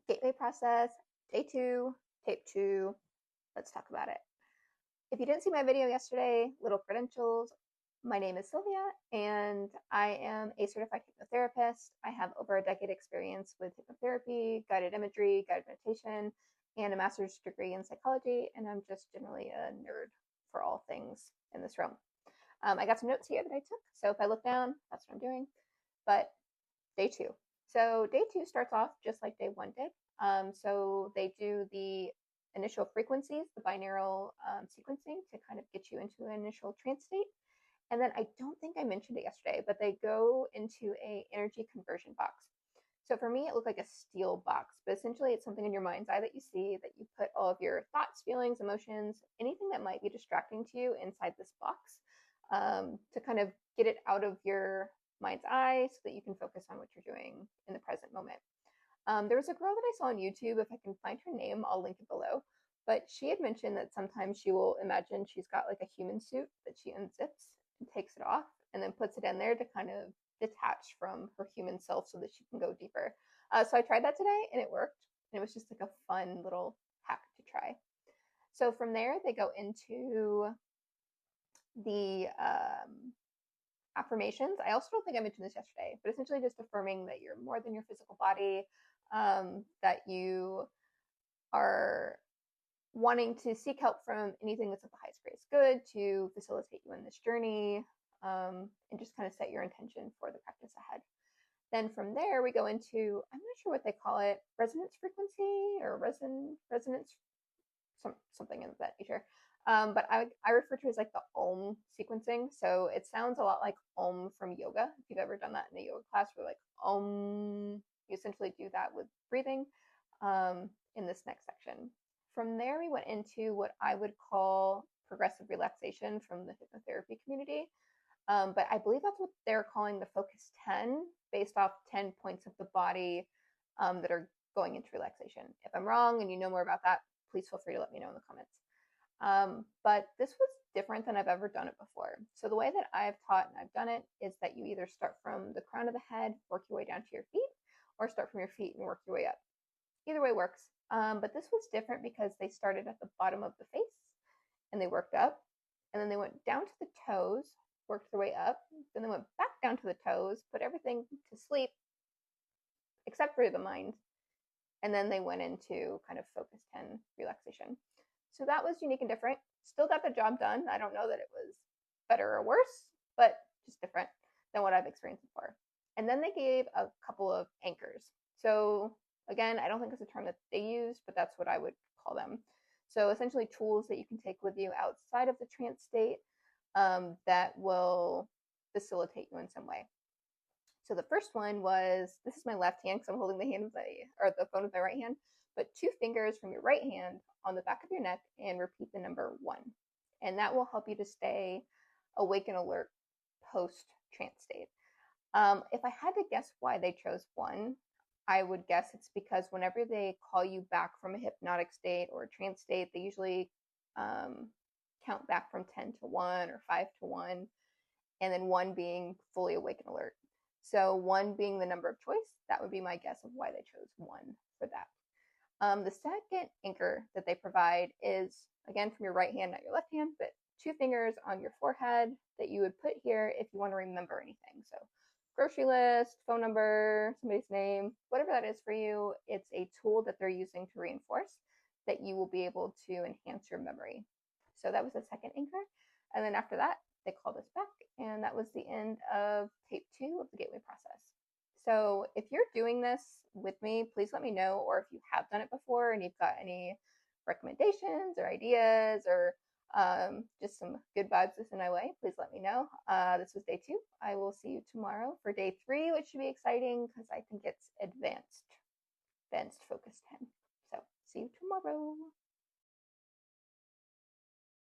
Gateway process, day 2, tape 2. Let's talk about it. If you didn't see my video yesterday, little credentials. My name is Sylvia, and I am a certified hypnotherapist. I have over a decade experience with hypnotherapy, guided imagery, guided meditation, and a master's degree in psychology, and I'm just generally a nerd for all things in this realm. I got some notes here that I took, so if I look down, that's what I'm doing. But day 2. So day 2 starts off just like day 1 did. So they do the initial frequencies, the binaural sequencing to kind of get you into an initial trance state. And then I don't think I mentioned it yesterday, but they go into a energy conversion box. So for me, it looked like a steel box, but essentially it's something in your mind's eye that you see that you put all of your thoughts, feelings, emotions, anything that might be distracting to you inside this box to kind of get it out of your mind's eye so that you can focus on what you're doing in the present moment. There was a girl that I saw on YouTube. If I can find her name, I'll link it below. But she had mentioned that sometimes she will imagine she's got like a human suit that she unzips and takes it off and then puts it in there to kind of detach from her human self so that she can go deeper. So I tried that today and it worked. And it was just like a fun little hack to try. So from there, they go into the affirmations. I also don't think I mentioned this yesterday, but essentially just affirming that you're more than your physical body, that you are wanting to seek help from anything that's of the highest greatest good to facilitate you in this journey, and just kind of set your intention for the practice ahead. Then from there, we go into, I'm not sure what they call it, resonance frequency or resonance, something of that nature. But I refer to it as like the Om sequencing. So it sounds a lot like Om from yoga. If you've ever done that in a yoga class, where like Om, you essentially do that with breathing in this next section. From there, we went into what I would call progressive relaxation from the hypnotherapy community. But I believe that's what they're calling the Focus 10, based off 10 points of the body that are going into relaxation. If I'm wrong and you know more about that, please feel free to let me know in the comments. But this was different than I've ever done it before. So the way that I've taught and I've done it is that you either start from the crown of the head, work your way down to your feet, or start from your feet and work your way up. Either way works. But this was different because they started at the bottom of the face and they worked up, and then they went down to the toes, worked their way up, then they went back down to the toes, put everything to sleep except for the mind, and then they went into kind of Focus 10 relaxation. So that was unique and different. Still got the job done. I don't know that it was better or worse, but just different than what I've experienced before. And then they gave a couple of anchors. So again, I don't think it's a term that they use, but that's what I would call them. So essentially tools that you can take with you outside of the trance state that will facilitate you in some way. So the first one was, this is my left hand because I'm holding the phone with my right hand, but 2 fingers from your right hand on the back of your neck and repeat the number 1. And that will help you to stay awake and alert post trance state. If I had to guess why they chose 1, I would guess it's because whenever they call you back from a hypnotic state or a trance state, they usually count back from 10 to 1 or 5 to 1, and then 1 being fully awake and alert. So 1 being the number of choice, that would be my guess of why they chose 1 for that. The second anchor that they provide is, again, from your right hand, not your left hand, but 2 fingers on your forehead that you would put here if you want to remember anything. So grocery list, phone number, somebody's name, whatever that is for you, it's a tool that they're using to reinforce that you will be able to enhance your memory. So that was the second anchor. And then after that, they called us back, and that was the end of tape 2 of the gateway process. So if you're doing this with me, please let me know, or if you have done it before and you've got any recommendations or ideas or just some good vibes this in my way, please let me know. This was day 2. I will see you tomorrow for day 3, which should be exciting because I think it's advanced Focus 10. So see you tomorrow.